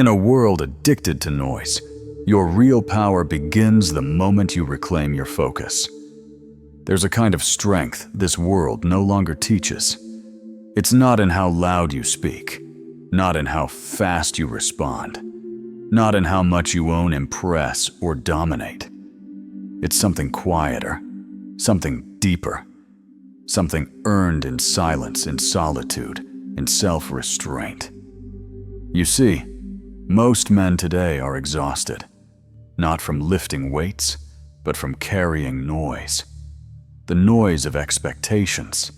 In a world addicted to noise, your real power begins the moment you reclaim your focus. There's a kind of strength this world no longer teaches. It's not in how loud you speak, not in how fast you respond, not in how much you own, impress, or dominate. It's something quieter, something deeper, something earned in silence, in solitude, in self-restraint. You see, most men today are exhausted, not from lifting weights, but from carrying noise. The noise of expectations,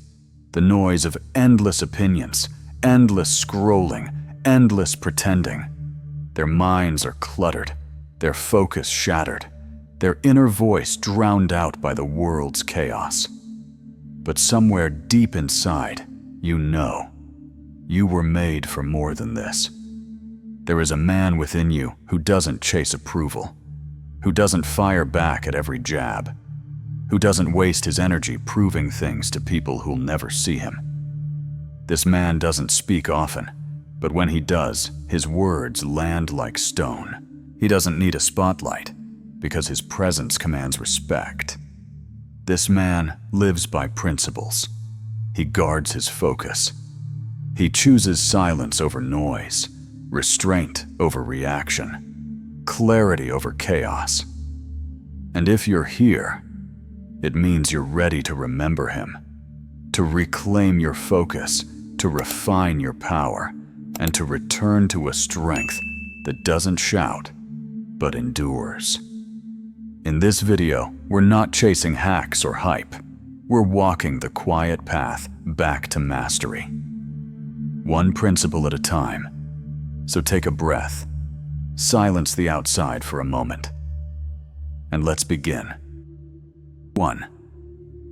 the noise of endless opinions, endless scrolling, endless pretending. Their minds are cluttered, their focus shattered, their inner voice drowned out by the world's chaos. But somewhere deep inside, you know, you were made for more than this. There is a man within you who doesn't chase approval, who doesn't fire back at every jab, who doesn't waste his energy proving things to people who'll never see him. This man doesn't speak often, but when he does, his words land like stone. He doesn't need a spotlight, because his presence commands respect. This man lives by principles. He guards his focus. He chooses silence over noise, restraint over reaction, clarity over chaos. And if you're here, it means you're ready to remember him, to reclaim your focus, to refine your power, and to return to a strength that doesn't shout, but endures. In this video, we're not chasing hacks or hype. We're walking the quiet path back to mastery. One principle at a time. So take a breath, silence the outside for a moment, and let's begin. 1.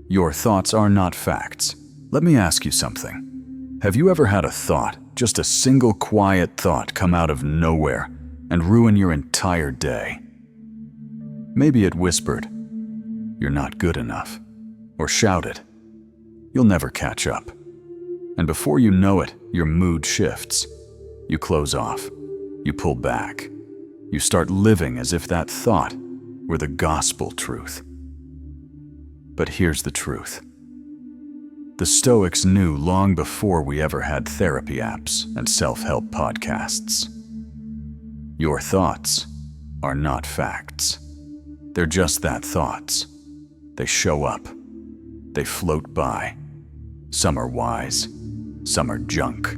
Your thoughts are not facts. Let me ask you something. Have you ever had a thought, just a single quiet thought, come out of nowhere and ruin your entire day? Maybe it whispered, "You're not good enough," or shouted, "You'll never catch up." And before you know it, your mood shifts. You close off. You pull back. You start living as if that thought were the gospel truth. But here's the truth. The Stoics knew long before we ever had therapy apps and self-help podcasts. Your thoughts are not facts. They're just that, thoughts. They show up. They float by. Some are wise. Some are junk.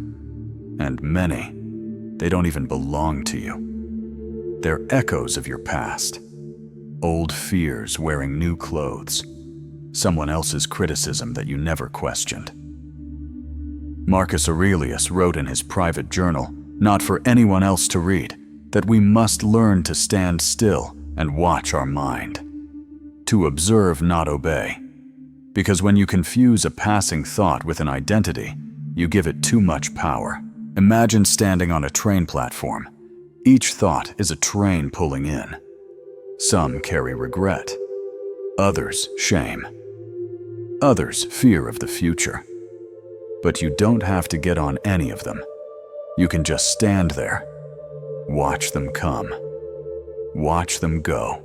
And many, they don't even belong to you. They're echoes of your past. Old fears wearing new clothes. Someone else's criticism that you never questioned. Marcus Aurelius wrote in his private journal, not for anyone else to read, that we must learn to stand still and watch our mind. To observe, not obey. Because when you confuse a passing thought with an identity, you give it too much power. Imagine standing on a train platform. Each thought is a train pulling in. Some carry regret. Others, shame. Others, fear of the future. But you don't have to get on any of them. You can just stand there. Watch them come. Watch them go.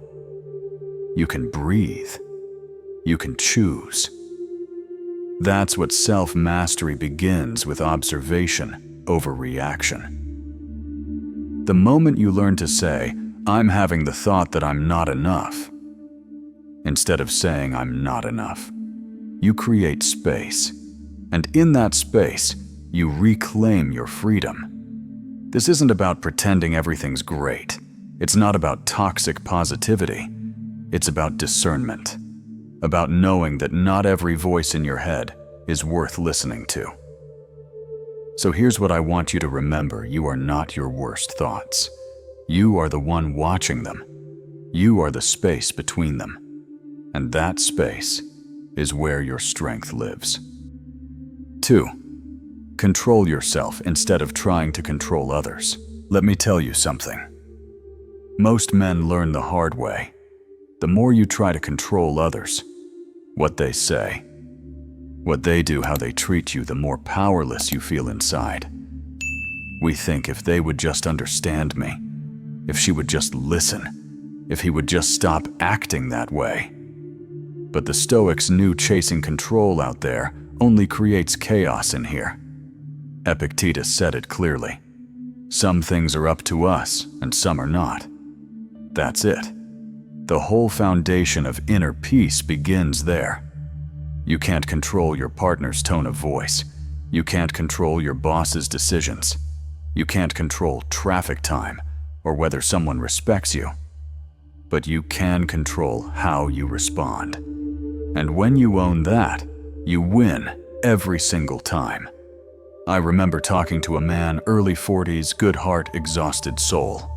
You can breathe. You can choose. That's what self-mastery begins with, observation over reaction. The moment you learn to say, "I'm having the thought that I'm not enough," instead of saying, "I'm not enough," you create space. And in that space, you reclaim your freedom. This isn't about pretending everything's great. It's not about toxic positivity. It's about discernment. About knowing that not every voice in your head is worth listening to. So here's what I want you to remember. You are not your worst thoughts. You are the one watching them. You are the space between them. And that space is where your strength lives. 2. Control yourself instead of trying to control others. Let me tell you something. Most men learn the hard way. The more you try to control others, what they say, what they do, how they treat you, the more powerless you feel inside. We think if they would just understand me, if she would just listen, if he would just stop acting that way. But the Stoics knew chasing control out there only creates chaos in here. Epictetus said it clearly. Some things are up to us and some are not. That's it. The whole foundation of inner peace begins there. You can't control your partner's tone of voice. You can't control your boss's decisions. You can't control traffic time or whether someone respects you. But you can control how you respond. And when you own that, you win every single time. I remember talking to a man, early 40s, good heart, exhausted soul.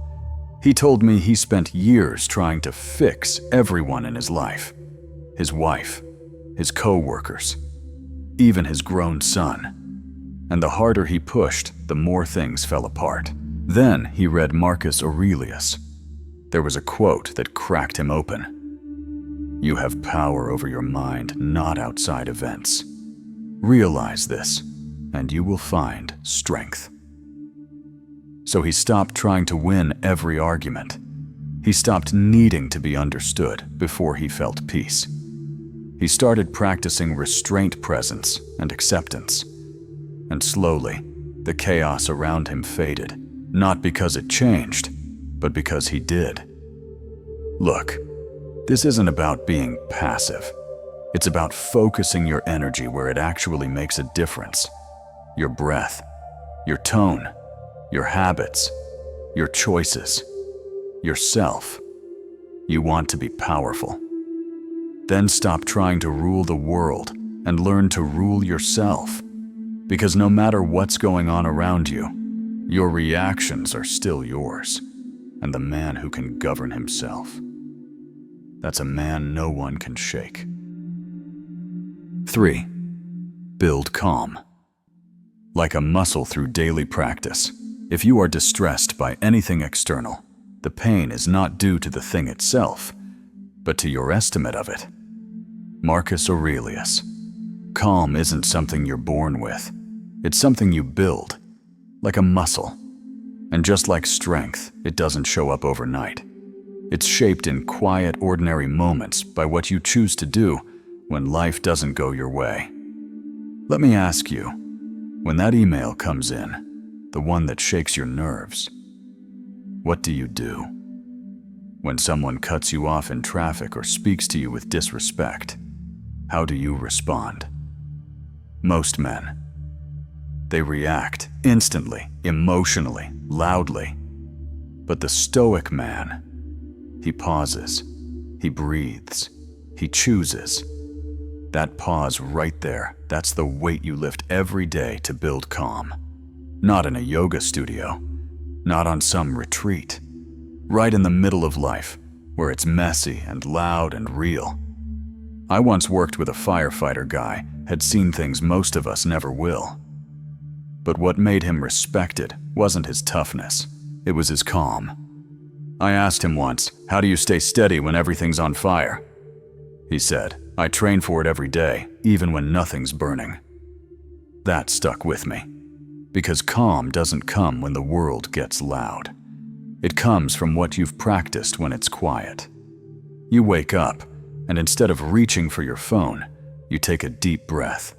He told me he spent years trying to fix everyone in his life. His wife, his co-workers, even his grown son. And the harder he pushed, the more things fell apart. Then he read Marcus Aurelius. There was a quote that cracked him open. You have power over your mind, not outside events. Realize this, and you will find strength. So he stopped trying to win every argument. He stopped needing to be understood before he felt peace. He started practicing restraint, presence, and acceptance. And slowly, the chaos around him faded, not because it changed, but because he did. Look, this isn't about being passive. It's about focusing your energy where it actually makes a difference. Your breath, your tone, your habits, your choices, yourself. You want to be powerful. Then stop trying to rule the world and learn to rule yourself. Because no matter what's going on around you, your reactions are still yours. And the man who can govern himself, that's a man no one can shake. 3. Build calm. Like a muscle through daily practice, if you are distressed by anything external, the pain is not due to the thing itself, but to your estimate of it. Marcus Aurelius. Calm isn't something you're born with. It's something you build, like a muscle. And just like strength, it doesn't show up overnight. It's shaped in quiet, ordinary moments by what you choose to do when life doesn't go your way. Let me ask you, when that email comes in, the one that shakes your nerves, what do you do? When someone cuts you off in traffic or speaks to you with disrespect, how do you respond? Most men, they react instantly, emotionally, loudly. But the Stoic man, he pauses, he breathes, he chooses. That pause right there, that's the weight you lift every day to build calm. Not in a yoga studio, not on some retreat. Right in the middle of life, where it's messy and loud and real. I once worked with a firefighter guy, had seen things most of us never will. But what made him respected wasn't his toughness, it was his calm. I asked him once, how do you stay steady when everything's on fire? He said, I train for it every day, even when nothing's burning. That stuck with me, because calm doesn't come when the world gets loud. It comes from what you've practiced when it's quiet. You wake up, and instead of reaching for your phone, you take a deep breath.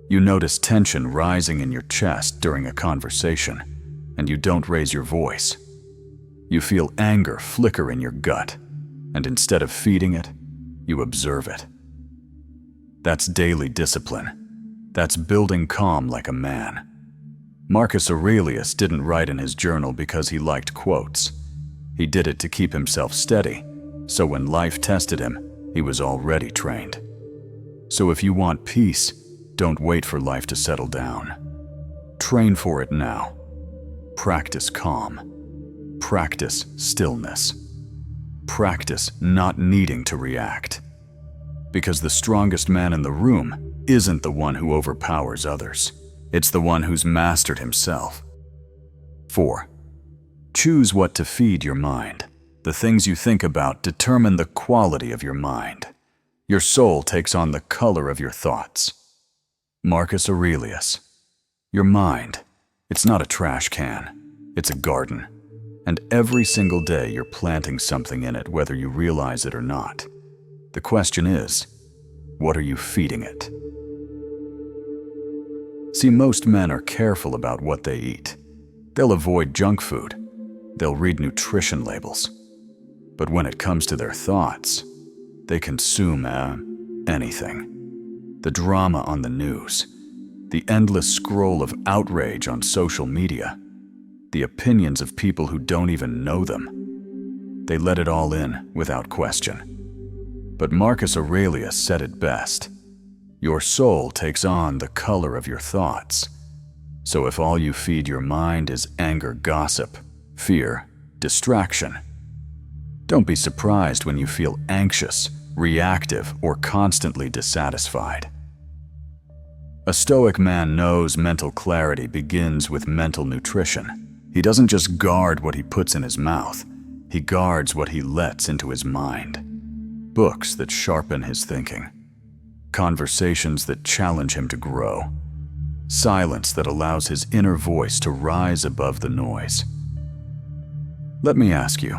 You notice tension rising in your chest during a conversation, and you don't raise your voice. You feel anger flicker in your gut, and instead of feeding it, you observe it. That's daily discipline. That's building calm like a man. Marcus Aurelius didn't write in his journal because he liked quotes. He did it to keep himself steady, so when life tested him, he was already trained. So if you want peace, don't wait for life to settle down. Train for it now. Practice calm. Practice stillness. Practice not needing to react. Because the strongest man in the room isn't the one who overpowers others. It's the one who's mastered himself. 4. Choose what to feed your mind. The things you think about determine the quality of your mind. Your soul takes on the color of your thoughts. Marcus Aurelius. Your mind, It's not a trash can, it's a garden. And every single day you're planting something in it, whether you realize it or not. The question is, what are you feeding it? See, most men are careful about what they eat. They'll avoid junk food. They'll read nutrition labels. But when it comes to their thoughts, they consume anything. The drama on the news, the endless scroll of outrage on social media, the opinions of people who don't even know them. They let it all in without question. But Marcus Aurelius said it best. Your soul takes on the color of your thoughts. So if all you feed your mind is anger, gossip, fear, distraction, don't be surprised when you feel anxious, reactive, or constantly dissatisfied. A Stoic man knows mental clarity begins with mental nutrition. He doesn't just guard what he puts in his mouth, he guards what he lets into his mind. Books that sharpen his thinking, conversations that challenge him to grow, silence that allows his inner voice to rise above the noise. Let me ask you,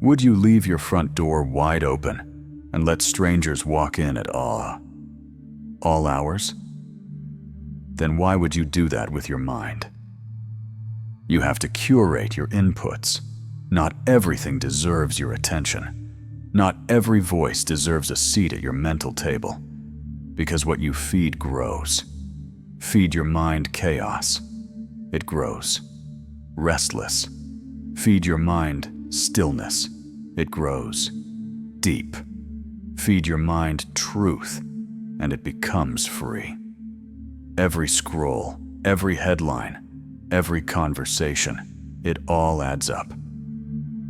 would you leave your front door wide open and let strangers walk in at all hours? Then why would you do that with your mind? You have to curate your inputs. Not everything deserves your attention. Not every voice deserves a seat at your mental table, because what you feed grows. Feed your mind chaos, it grows. Restless. Feed your mind stillness, it grows. Deep. Feed your mind truth, and it becomes free. Every scroll, every headline, every conversation, it all adds up.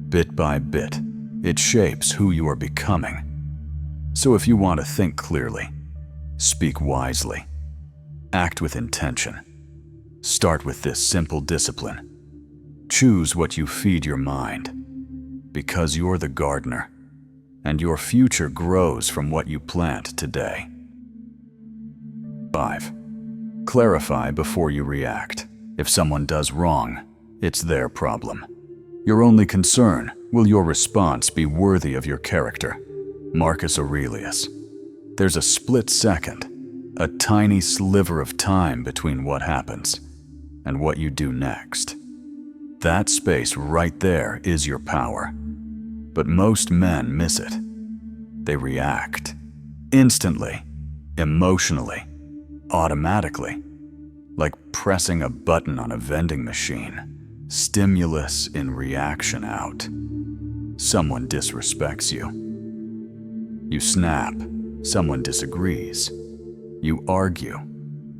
Bit by bit, it shapes who you are becoming. So if you want to think clearly, speak wisely, act with intention, start with this simple discipline. Choose what you feed your mind, because you're the gardener, and your future grows from what you plant today. 5. Clarify before you react. If someone does wrong, it's their problem. Your only concern, will your response be worthy of your character? Marcus Aurelius. There's a split second, a tiny sliver of time between what happens and what you do next. That space right there is your power. But most men miss it. They react. Instantly, emotionally, automatically, like pressing a button on a vending machine. Stimulus in reaction out. Someone disrespects you. You snap. Someone disagrees. You argue.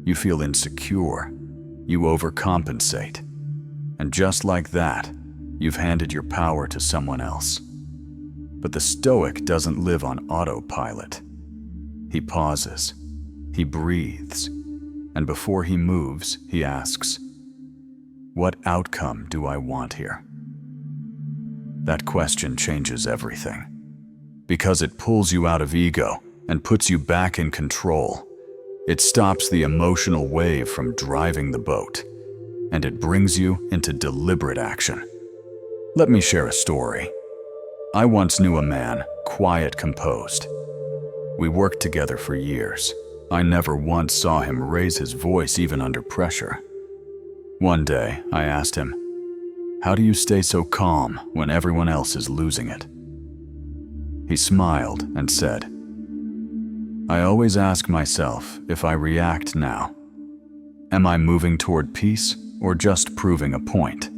You feel insecure. You overcompensate. And just like that, you've handed your power to someone else. But the Stoic doesn't live on autopilot. He pauses. He breathes. And before he moves, he asks, what outcome do I want here? That question changes everything, because it pulls you out of ego and puts you back in control. It stops the emotional wave from driving the boat, and it brings you into deliberate action. Let me share a story. I once knew a man, quiet, composed. We worked together for years. I never once saw him raise his voice even under pressure. One day, I asked him, how do you stay so calm when everyone else is losing it? He smiled and said, I always ask myself if I react now. Am I moving toward peace or just proving a point?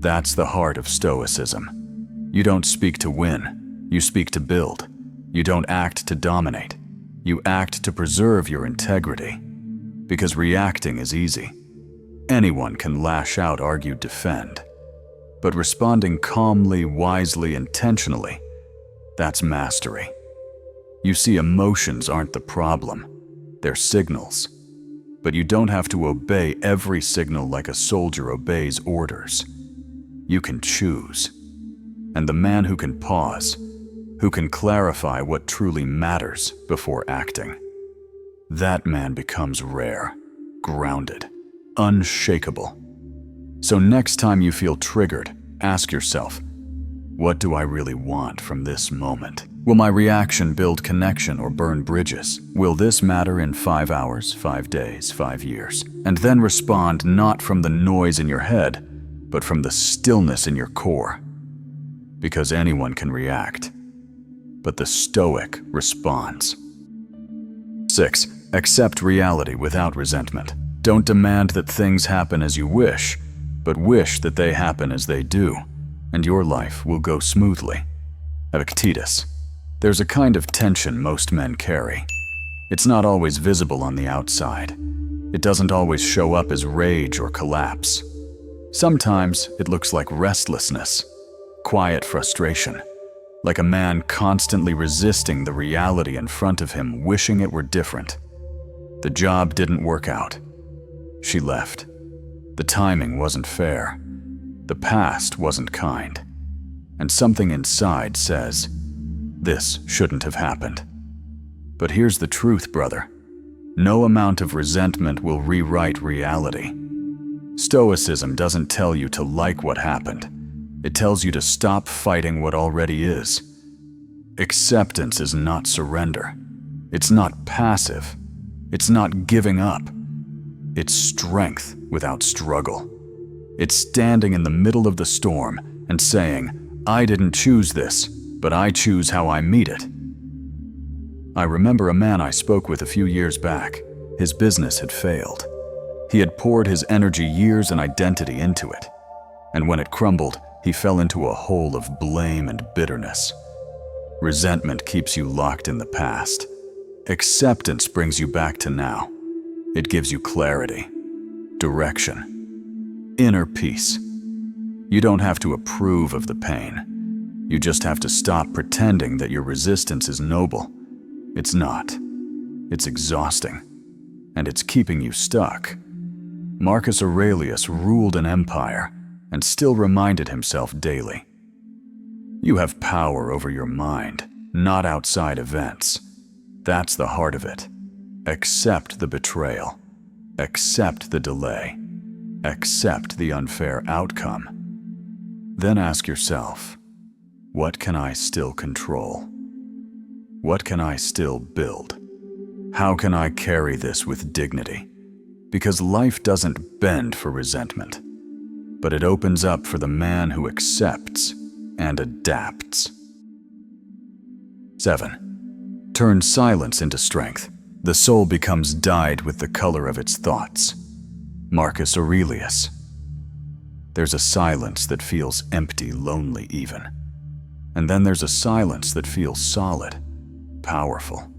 That's the heart of Stoicism. You don't speak to win, you speak to build. You don't act to dominate, you act to preserve your integrity. Because reacting is easy. Anyone can lash out, argue, defend. But responding calmly, wisely, intentionally, that's mastery. You see, emotions aren't the problem. They're signals. But you don't have to obey every signal like a soldier obeys orders. You can choose. And the man who can pause, who can clarify what truly matters before acting, that man becomes rare, grounded, unshakable. So next time you feel triggered, ask yourself, what do I really want from this moment? Will my reaction build connection or burn bridges? Will this matter in 5 hours, 5 days, 5 years? And then respond not from the noise in your head, but from the stillness in your core. Because anyone can react, but the Stoic responds. 6. Accept reality without resentment. Don't demand that things happen as you wish, but wish that they happen as they do, and your life will go smoothly. Epictetus. There's a kind of tension most men carry. It's not always visible on the outside. It doesn't always show up as rage or collapse. Sometimes it looks like restlessness, quiet frustration, like a man constantly resisting the reality in front of him, wishing it were different. The job didn't work out. She left. The timing wasn't fair. The past wasn't kind. And something inside says, this shouldn't have happened. But here's the truth, brother. No amount of resentment will rewrite reality. Stoicism doesn't tell you to like what happened. It tells you to stop fighting what already is. Acceptance is not surrender. It's not passive. It's not giving up. It's strength without struggle. It's standing in the middle of the storm and saying, I didn't choose this, but I choose how I meet it. I remember a man I spoke with a few years back. His business had failed. He had poured his energy, years, and identity into it. And when it crumbled, he fell into a hole of blame and bitterness. Resentment keeps you locked in the past. Acceptance brings you back to now. It gives you clarity, direction, inner peace. You don't have to approve of the pain. You just have to stop pretending that your resistance is noble. It's not. It's exhausting. And it's keeping you stuck. Marcus Aurelius ruled an empire and still reminded himself daily. You have power over your mind, not outside events. That's the heart of it. Accept the betrayal. Accept the delay. Accept the unfair outcome. Then ask yourself, what can I still control? What can I still build? How can I carry this with dignity? Because life doesn't bend for resentment, but it opens up for the man who accepts and adapts. 7. Turn silence into strength. The soul becomes dyed with the color of its thoughts. Marcus Aurelius. There's a silence that feels empty, lonely even. And then there's a silence that feels solid, powerful,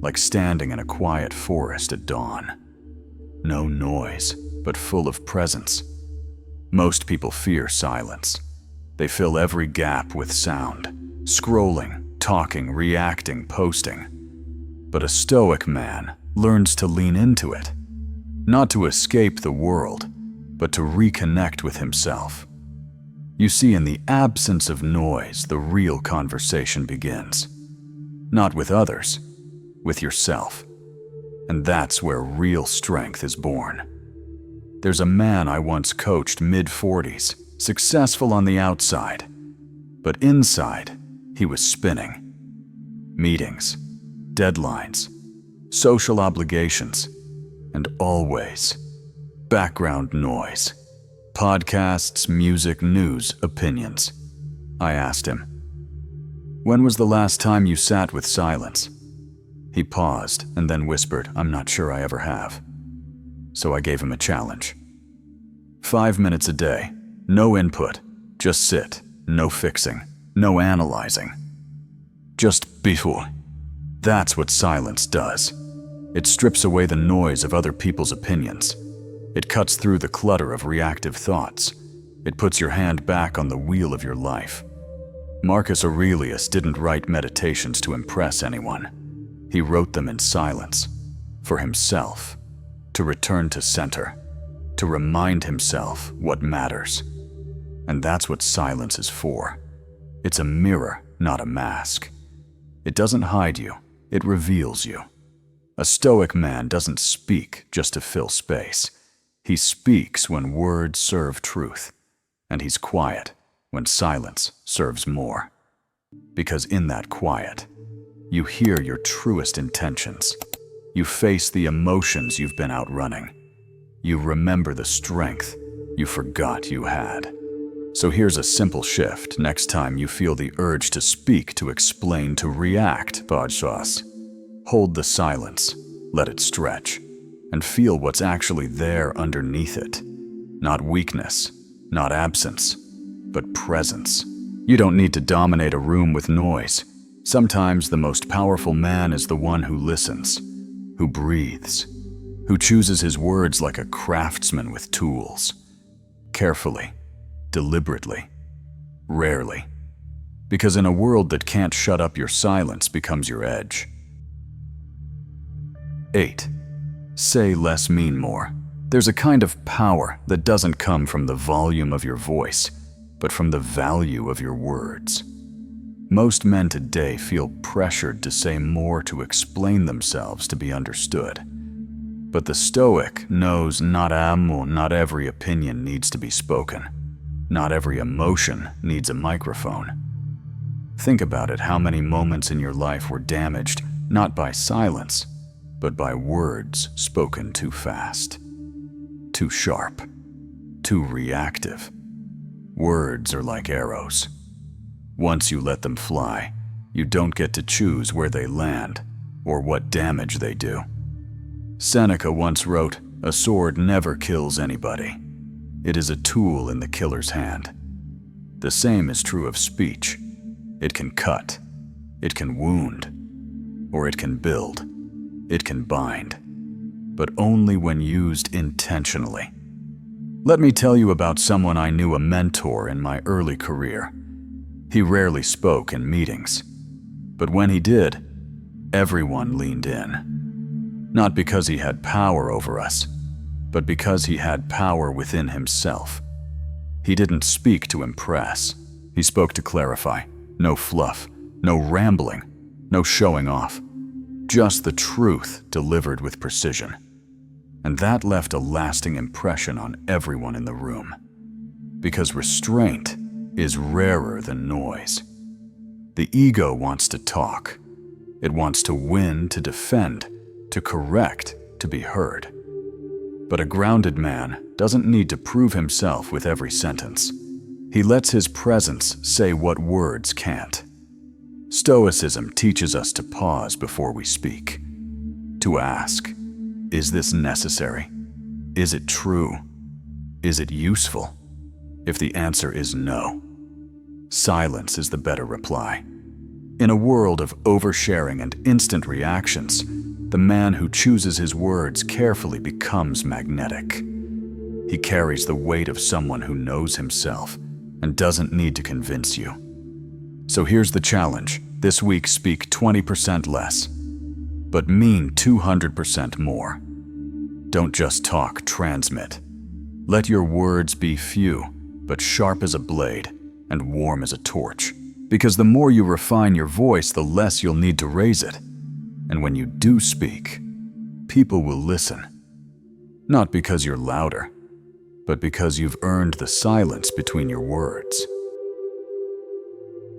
like standing in a quiet forest at dawn. No noise, but full of presence. Most people fear silence. They fill every gap with sound, scrolling, talking, reacting, posting. But a Stoic man learns to lean into it, not to escape the world, but to reconnect with himself. You see, in the absence of noise, the real conversation begins. Not with others, with yourself. And that's where real strength is born. There's a man I once coached, mid-40s, successful on the outside, but inside, he was spinning. Meetings, deadlines, social obligations, and always background noise. Podcasts, music, news, opinions. I asked him, when was the last time you sat with silence? He paused and then whispered, I'm not sure I ever have. So I gave him a challenge. 5 minutes a day, no input, just sit, no fixing, no analyzing. Just before. That's what silence does. It strips away the noise of other people's opinions. It cuts through the clutter of reactive thoughts. It puts your hand back on the wheel of your life. Marcus Aurelius didn't write meditations to impress anyone. He wrote them in silence, for himself, to return to center, to remind himself what matters. And that's what silence is for. It's a mirror, not a mask. It doesn't hide you, it reveals you. A Stoic man doesn't speak just to fill space. He speaks when words serve truth, and he's quiet when silence serves more. Because in that quiet, you hear your truest intentions. You face the emotions you've been outrunning. You remember the strength you forgot you had. So here's a simple shift next time you feel the urge to speak, to explain, to react, Bajsas. Hold the silence, let it stretch, and feel what's actually there underneath it. Not weakness, not absence, but presence. You don't need to dominate a room with noise. Sometimes the most powerful man is the one who listens, who breathes, who chooses his words like a craftsman with tools. Carefully, deliberately, rarely. Because in a world that can't shut up, your silence becomes your edge. 8. Say less, mean more. There's a kind of power that doesn't come from the volume of your voice, but from the value of your words. Most men today feel pressured to say more, to explain themselves, to be understood. But the Stoic knows not every opinion needs to be spoken. Not every emotion needs a microphone. Think about it, how many moments in your life were damaged not by silence, but by words spoken too fast, too sharp, too reactive. Words are like arrows. Once you let them fly, you don't get to choose where they land or what damage they do. Seneca once wrote, "A sword never kills anybody. It is a tool in the killer's hand." The same is true of speech. It can cut, it can wound, or it can build, it can bind, but only when used intentionally. Let me tell you about someone I knew, a mentor in my early career. He rarely spoke in meetings, but when he did, everyone leaned in. Not because he had power over us, but because he had power within himself. He didn't speak to impress. He spoke to clarify. No fluff, no rambling, no showing off. Just the truth delivered with precision. And that left a lasting impression on everyone in the room. Because restraint is rarer than noise. The ego wants to talk. It wants to win, to defend, to correct, to be heard. But a grounded man doesn't need to prove himself with every sentence. He lets his presence say what words can't. Stoicism teaches us to pause before we speak, to ask, is this necessary? Is it true? Is it useful? If the answer is no, silence is the better reply. In a world of oversharing and instant reactions, the man who chooses his words carefully becomes magnetic. He carries the weight of someone who knows himself and doesn't need to convince you. So here's the challenge. This week, speak 20% less, but mean 200% more. Don't just talk, transmit. Let your words be few, but sharp as a blade and warm as a torch. Because the more you refine your voice, the less you'll need to raise it. And when you do speak, people will listen. Not because you're louder, but because you've earned the silence between your words.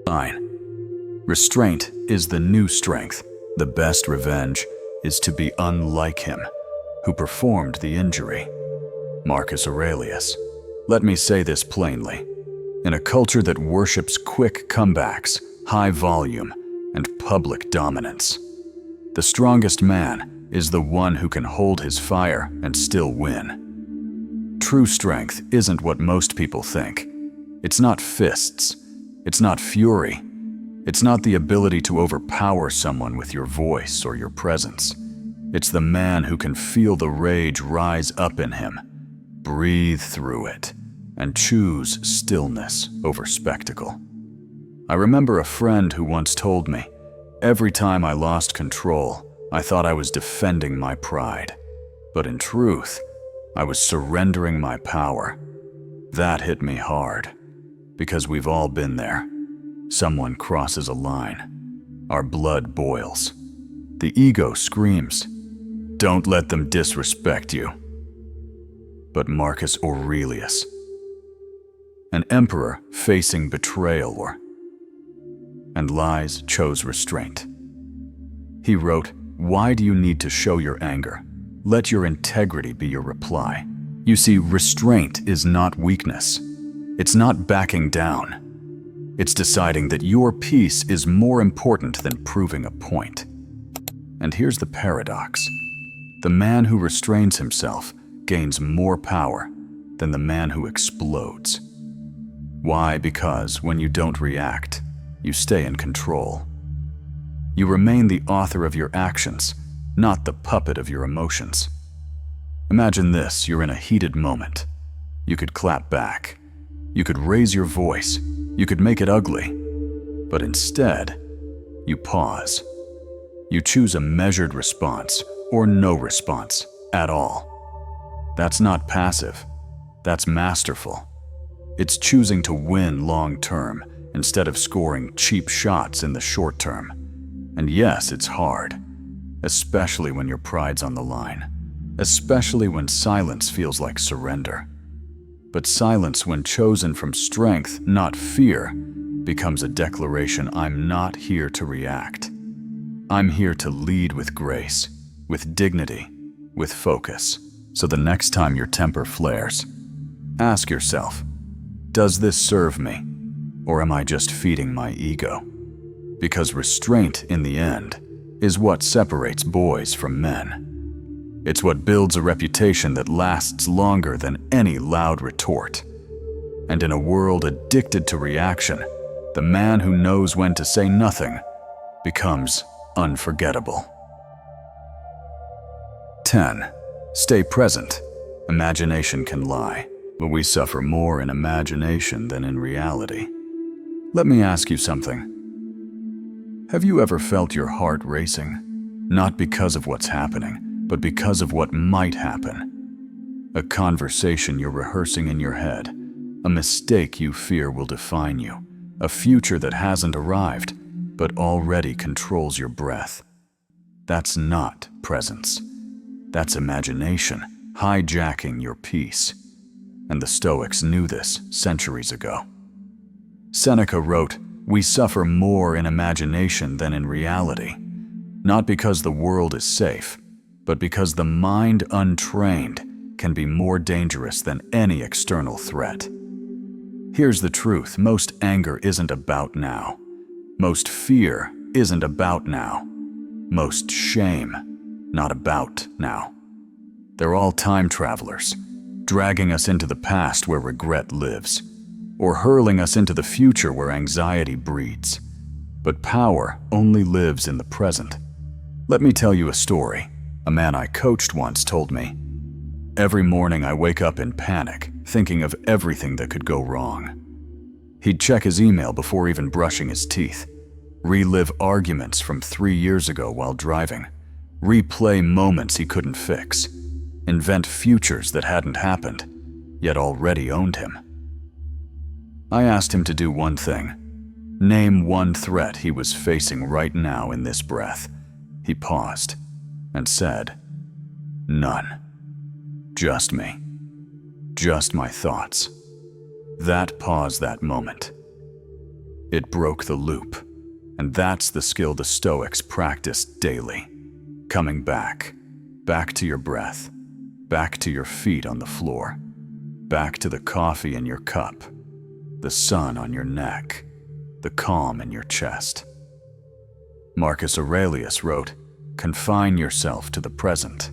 9. Restraint is the new strength. The best revenge is to be unlike him who performed the injury. Marcus Aurelius. Let me say this plainly. In a culture that worships quick comebacks, high volume, and public dominance, the strongest man is the one who can hold his fire and still win. True strength isn't what most people think. It's not fists. It's not fury. It's not the ability to overpower someone with your voice or your presence. It's the man who can feel the rage rise up in him, breathe through it, and choose stillness over spectacle. I remember a friend who once told me, every time I lost control, I thought I was defending my pride. But in truth, I was surrendering my power. That hit me hard, because we've all been there. Someone crosses a line. Our blood boils. The ego screams, "Don't let them disrespect you." but Marcus Aurelius, an emperor facing betrayal and lies chose restraint. He wrote, "Why do you need to show your anger? Let your integrity be your reply." You see, restraint is not weakness. It's not backing down. It's deciding that your peace is more important than proving a point. And here's the paradox. The man who restrains himself gains more power than the man who explodes. Why? Because when you don't react, you stay in control. You remain the author of your actions, not the puppet of your emotions. Imagine this, you're in a heated moment. You could clap back. You could raise your voice. You could make it ugly. But instead, you pause. You choose a measured response or no response at all. That's not passive. That's masterful. It's choosing to win long term instead of scoring cheap shots in the short term. And yes, it's hard, especially when your pride's on the line, especially when silence feels like surrender. But silence, when chosen from strength, not fear, becomes a declaration: I'm not here to react. I'm here to lead with grace, with dignity, with focus. So the next time your temper flares, ask yourself, does this serve me, or am I just feeding my ego? Because restraint, in the end, is what separates boys from men. It's what builds a reputation that lasts longer than any loud retort. And in a world addicted to reaction, the man who knows when to say nothing becomes unforgettable. 10. Stay present. Imagination can lie, but we suffer more in imagination than in reality. Let me ask you something. Have you ever felt your heart racing? Not because of what's happening, but because of what might happen. A conversation you're rehearsing in your head, a mistake you fear will define you, a future that hasn't arrived, but already controls your breath. That's not presence. That's imagination, hijacking your peace. And the Stoics knew this centuries ago. Seneca wrote, "We suffer more in imagination than in reality, not because the world is safe, but because the mind untrained can be more dangerous than any external threat." Here's the truth: most anger isn't about now. Most fear isn't about now. Most shame, not about now. They're all time travelers, dragging us into the past where regret lives, or hurling us into the future where anxiety breeds. But power only lives in the present. Let me tell you a story. A man I coached once told me, "Every morning I wake up in panic, thinking of everything that could go wrong." He'd check his email before even brushing his teeth, relive arguments from 3 years ago while driving, replay moments he couldn't fix, invent futures that hadn't happened, yet already owned him. I asked him to do one thing. Name one threat he was facing right now in this breath. He paused and said, "None. Just me. Just my thoughts." That pause, that moment, it broke the loop. And that's the skill the Stoics practiced daily. Coming back to your breath, back to your feet on the floor, back to the coffee in your cup, the sun on your neck, the calm in your chest. Marcus Aurelius wrote, "Confine yourself to the present,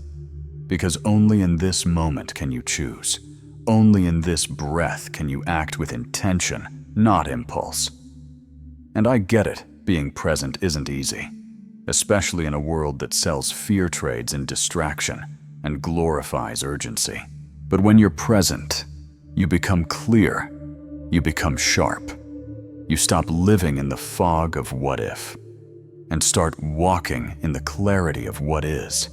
because only in this moment can you choose. Only in this breath can you act with intention, not impulse." And I get it. Being present isn't easy, especially in a world that sells fear trades in distraction and glorifies urgency. But when you're present, you become clear, you become sharp. You stop living in the fog of what if, and start walking in the clarity of what is.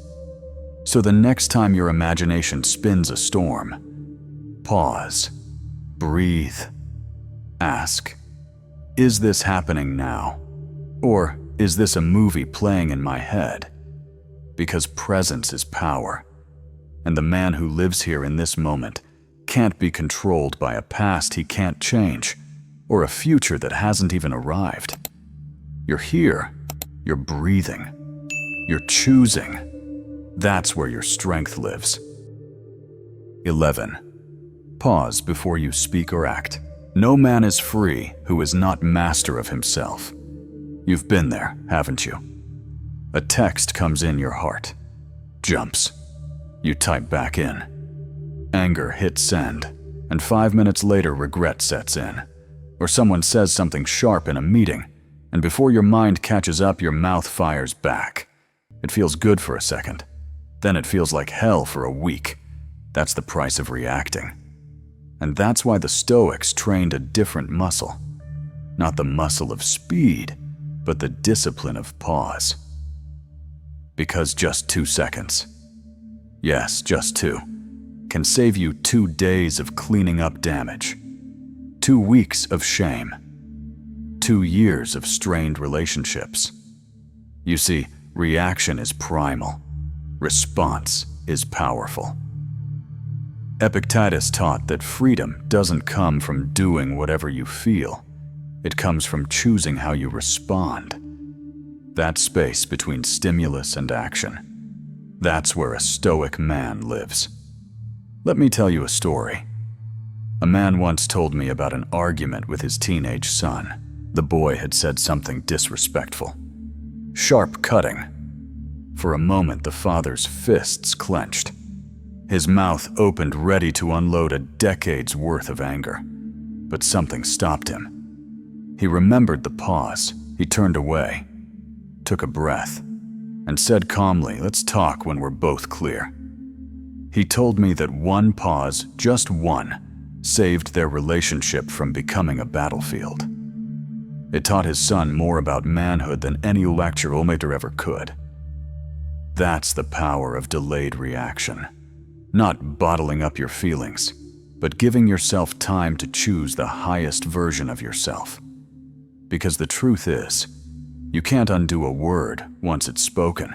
So the next time your imagination spins a storm, pause, breathe, ask, is this happening now? Or is this a movie playing in my head? Because presence is power. And the man who lives here in this moment can't be controlled by a past he can't change, or a future that hasn't even arrived. You're here, you're breathing, you're choosing. That's where your strength lives. 11. Pause before you speak or act. No man is free who is not master of himself. You've been there, haven't you? A text comes in your heart, jumps. You type back in. Anger hits send, and 5 minutes later regret sets in. Or someone says something sharp in a meeting, and before your mind catches up, your mouth fires back. It feels good for a second. Then it feels like hell for a week. That's the price of reacting. And that's why the Stoics trained a different muscle. Not the muscle of speed, but the discipline of pause. Because just 2 seconds, yes, just 2, can save you 2 days of cleaning up damage, 2 weeks of shame, 2 years of strained relationships. You see, reaction is primal. Response is powerful. Epictetus taught that freedom doesn't come from doing whatever you feel. It comes from choosing how you respond. That space between stimulus and action. That's where a Stoic man lives. Let me tell you a story. A man once told me about an argument with his teenage son. The boy had said something disrespectful. Sharp cutting. For a moment, the father's fists clenched. His mouth opened, ready to unload a decade's worth of anger. But something stopped him. He remembered the pause. He turned away, took a breath, and said calmly, "Let's talk when we're both clear." He told me that one pause, just one, saved their relationship from becoming a battlefield. It taught his son more about manhood than any lecture Olmater ever could. That's the power of delayed reaction. Not bottling up your feelings, but giving yourself time to choose the highest version of yourself. Because the truth is, you can't undo a word once it's spoken.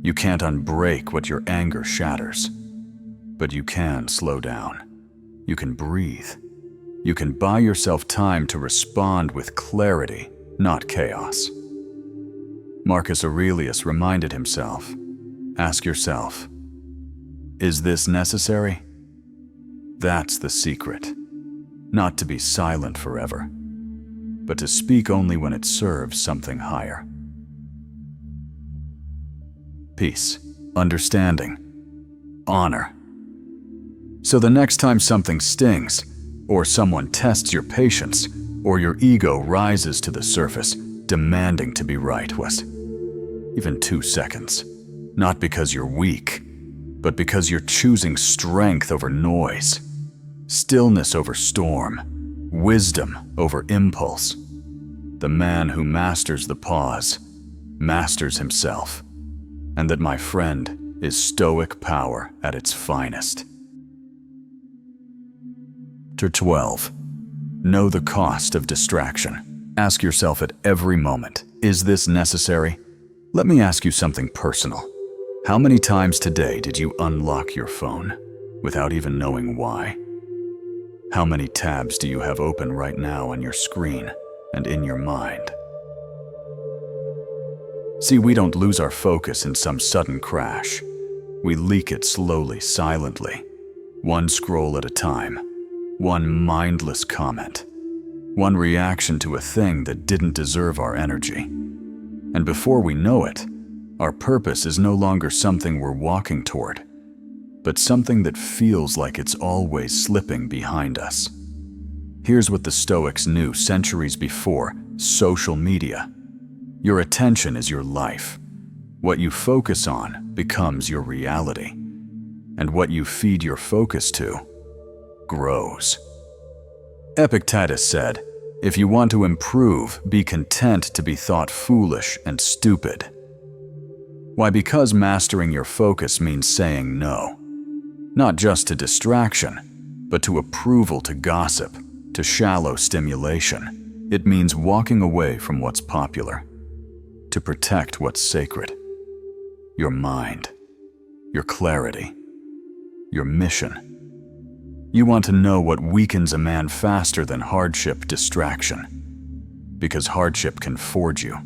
You can't unbreak what your anger shatters. But you can slow down. You can breathe. You can buy yourself time to respond with clarity, not chaos. Marcus Aurelius reminded himself, ask yourself, is this necessary? That's the secret. Not to be silent forever, but to speak only when it serves something higher. Peace, understanding, honor. So the next time something stings, or someone tests your patience, or your ego rises to the surface, demanding to be right, was even 2 seconds. Not because you're weak, but because you're choosing strength over noise, stillness over storm, wisdom over impulse. The man who masters the pause masters himself, and that, my friend, is Stoic power at its finest. Chapter 12. Know the cost of distraction. Ask yourself at every moment, is this necessary? Let me ask you something personal. How many times today did you unlock your phone without even knowing why? How many tabs do you have open right now on your screen and in your mind? See, we don't lose our focus in some sudden crash. We leak it slowly, silently, one scroll at a time, one mindless comment, one reaction to a thing that didn't deserve our energy. And before we know it, our purpose is no longer something we're walking toward, but something that feels like it's always slipping behind us. Here's what the Stoics knew centuries before social media. Your attention is your life. What you focus on becomes your reality. And what you feed your focus to grows. Epictetus said, if you want to improve, be content to be thought foolish and stupid. Why? Because mastering your focus means saying no. Not just to distraction, but to approval, to gossip, to shallow stimulation. It means walking away from what's popular, to protect what's sacred. Your mind, your clarity, your mission. You want to know what weakens a man faster than hardship, distraction. Because hardship can forge you.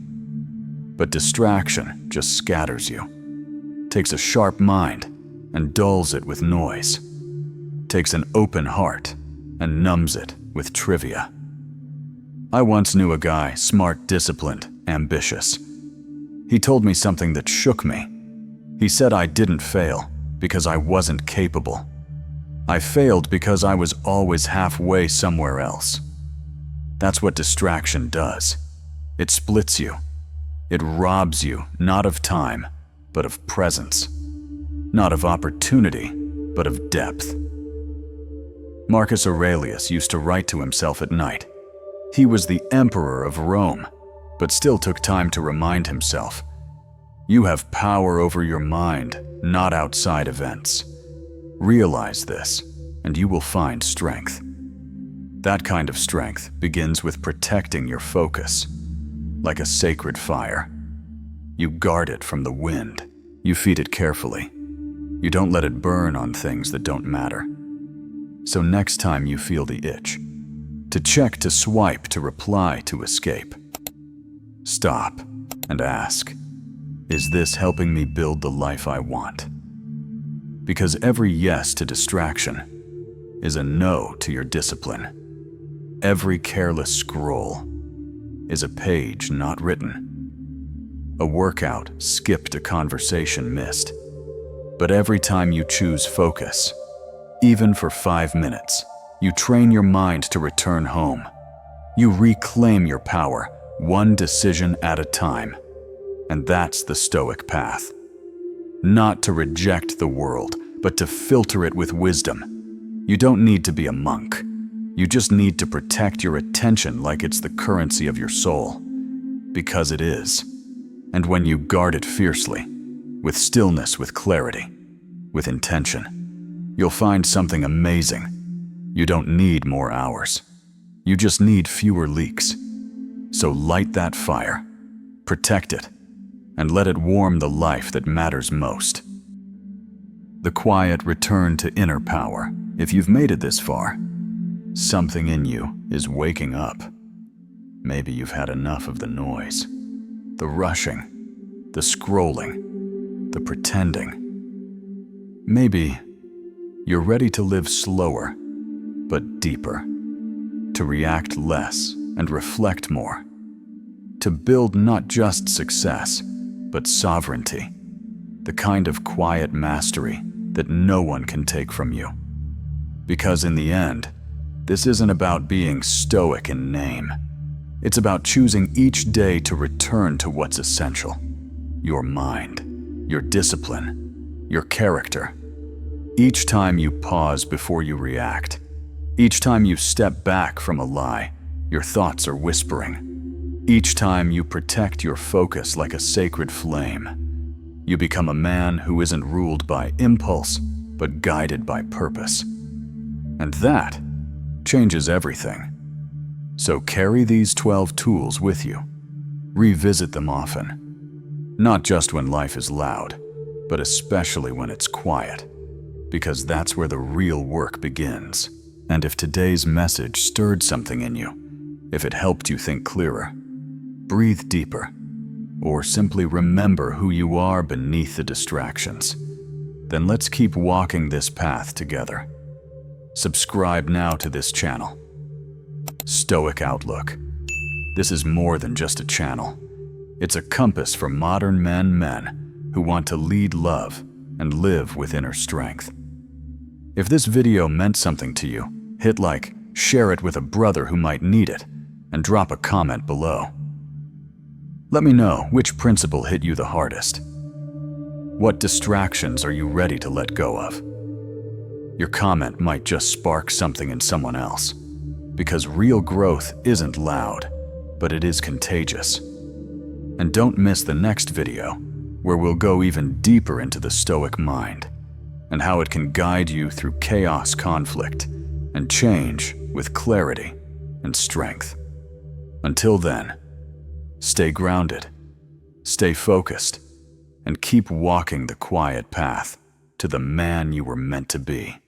But distraction just scatters you. Takes a sharp mind and dulls it with noise. Takes an open heart and numbs it with trivia. I once knew a guy, smart, disciplined, ambitious. He told me something that shook me. He said I didn't fail because I wasn't capable. I failed because I was always halfway somewhere else. That's what distraction does. It splits you. It robs you not of time, but of presence. Not of opportunity, but of depth. Marcus Aurelius used to write to himself at night. He was the emperor of Rome, but still took time to remind himself, you have power over your mind, not outside events. Realize this, and you will find strength. That kind of strength begins with protecting your focus, like a sacred fire. You guard it from the wind. You feed it carefully. You don't let it burn on things that don't matter. So next time you feel the itch, to check, to swipe, to reply, to escape, stop and ask, is this helping me build the life I want? Because every yes to distraction is a no to your discipline. Every careless scroll is a page not written. A workout skipped, a conversation missed. But every time you choose focus, even for 5 minutes, you train your mind to return home. You reclaim your power, one decision at a time. And that's the Stoic path. Not to reject the world, but to filter it with wisdom. You don't need to be a monk. You just need to protect your attention like it's the currency of your soul. Because it is. And when you guard it fiercely, with stillness, with clarity, with intention, you'll find something amazing. You don't need more hours. You just need fewer leaks. So light that fire, protect it, and let it warm the life that matters most. The quiet return to inner power. If you've made it this far, something in you is waking up. Maybe you've had enough of the noise, the rushing, the scrolling, the pretending. Maybe you're ready to live slower, but deeper, to react less and reflect more, to build not just success, but sovereignty, the kind of quiet mastery that no one can take from you. Because in the end, this isn't about being stoic in name. It's about choosing each day to return to what's essential. Your mind, your discipline, your character. Each time you pause before you react, each time you step back from a lie, your thoughts are whispering. Each time you protect your focus like a sacred flame, you become a man who isn't ruled by impulse, but guided by purpose. And that changes everything. So carry these 12 tools with you. Revisit them often. Not just when life is loud, but especially when it's quiet. Because that's where the real work begins. And if today's message stirred something in you, if it helped you think clearer, breathe deeper, or simply remember who you are beneath the distractions, then let's keep walking this path together. Subscribe now to this channel. Stoic Outlook. This is more than just a channel. It's a compass for modern men who want to lead love and live with inner strength. If this video meant something to you, hit like, share it with a brother who might need it, and drop a comment below. Let me know which principle hit you the hardest. What distractions are you ready to let go of? Your comment might just spark something in someone else. Because real growth isn't loud, but it is contagious. And don't miss the next video, where we'll go even deeper into the Stoic mind and how it can guide you through chaos, conflict, and change with clarity and strength. Until then, stay grounded, stay focused, and keep walking the quiet path. to the man you were meant to be.